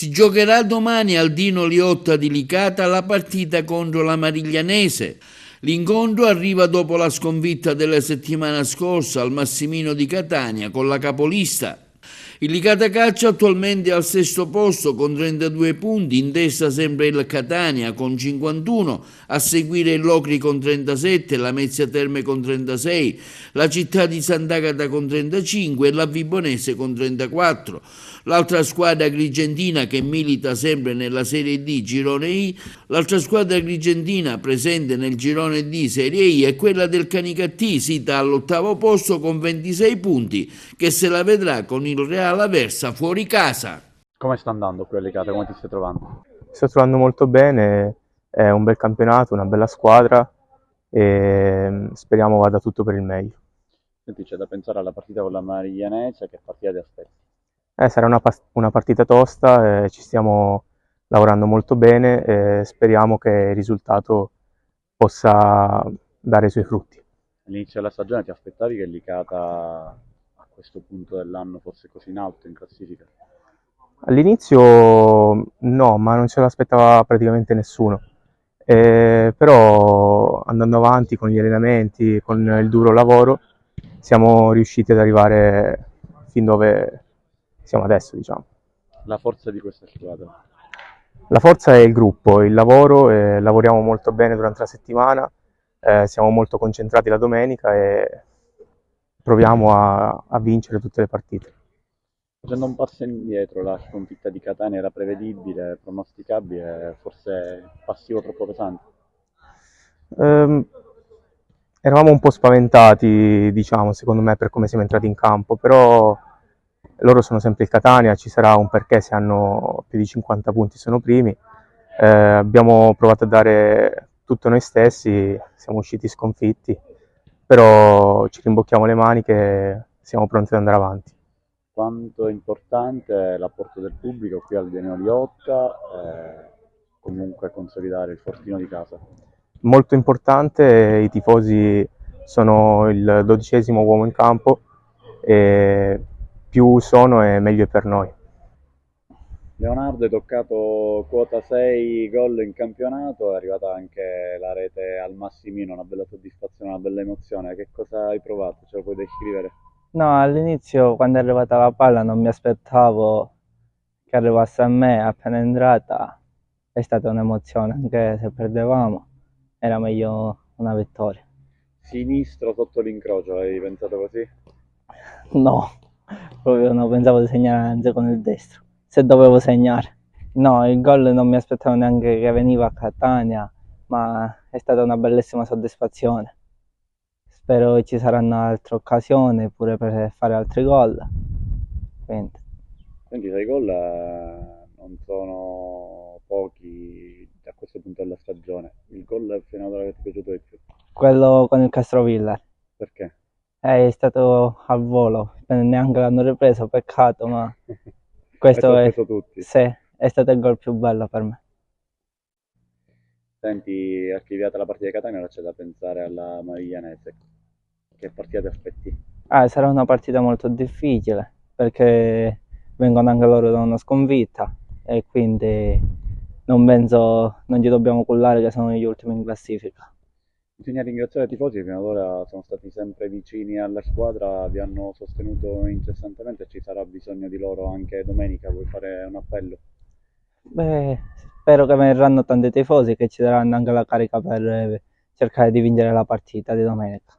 Si giocherà domani al Dino Liotta di Licata la partita contro la Mariglianese. L'incontro arriva dopo la sconfitta della settimana scorsa al Massimino di Catania con la capolista. Il Licata Calcio attualmente è al sesto posto con 32 punti, in testa sempre il Catania con 51, a seguire il Locri con 37, la Mezzia Terme con 36, la Città di Sant'Agata con 35 e la Vibonese con 34. L'altra squadra agrigentina che milita sempre nella Serie D Girone I, l'altra squadra agrigentina presente nel Girone D Serie I è quella del Canicattì, sita all'8° posto con 26 punti, che se la vedrà con il Real Aversa fuori casa. Come sta andando qui a Licata? Come ti stai trovando? Mi sto trovando molto bene, è un bel campionato, una bella squadra e speriamo vada tutto per il meglio. Senti, c'è da pensare alla partita con la Mariglianese, che partita ti aspetti? Sarà una partita tosta, ci stiamo lavorando molto bene e speriamo che il risultato possa dare i suoi frutti. All'inizio della stagione ti aspettavi che Licata a questo punto dell'anno fosse così in alto in classifica? All'inizio no, ma non ce l'aspettava praticamente nessuno. Però andando avanti con gli allenamenti, con il duro lavoro, siamo riusciti ad arrivare fin dove siamo adesso, diciamo. La forza di questa squadra? La forza è il gruppo, il lavoro, lavoriamo molto bene durante la settimana, siamo molto concentrati la domenica e proviamo a vincere tutte le partite. Facendo un passo indietro, la sconfitta di Catania era prevedibile, pronosticabile, forse passivo troppo pesante? Eravamo un po' spaventati, diciamo, secondo me, per come siamo entrati in campo, però loro sono sempre il Catania, ci sarà un perché se hanno più di 50 punti, sono primi. Abbiamo provato a dare tutto noi stessi, siamo usciti sconfitti, però ci rimbocchiamo le maniche e siamo pronti ad andare avanti. Quanto è importante l'apporto del pubblico qui al Dino Liotta, comunque consolidare il fortino di casa? Molto importante, i tifosi sono il 12° uomo in campo e più sono e meglio è per noi. Leonardo, hai toccato quota 6 gol in campionato, è arrivata anche la rete al Massimino, una bella soddisfazione, una bella emozione. Che cosa hai provato? Ce lo puoi descrivere? No, all'inizio quando è arrivata la palla non mi aspettavo che arrivasse a me, appena entrata è stata un'emozione, anche se perdevamo era meglio una vittoria. Sinistro sotto l'incrocio, hai pensato così? No, proprio no, pensavo di segnare anche con il destro, se dovevo segnare. No, il gol non mi aspettavo neanche che veniva a Catania, ma è stata una bellissima soddisfazione. Spero ci saranno altre occasioni pure per fare altri gol. Quindi. Senti, 6 gol non sono pochi a questo punto della stagione. Il gol fino ad ora che ti è piaciuto di più? Quello con il Castrovilla Perché? è stato al volo, neanche l'hanno ripreso, peccato, ma Hai questo sorpreso tutti. sì, è stato il gol più bello per me. Senti, archiviata la partita di Catania, ora c'è da pensare alla Mariglianese. Che partita ti aspetti? Sarà una partita molto difficile perché vengono anche loro da una sconfitta e quindi non ci dobbiamo cullare che sono gli ultimi in classifica. Bisogna ringraziare i tifosi che fino ad ora sono stati sempre vicini alla squadra, vi hanno sostenuto incessantemente e ci sarà bisogno di loro anche domenica. Vuoi fare un appello? Beh, spero che verranno tanti tifosi che ci daranno anche la carica per cercare di vincere la partita di domenica.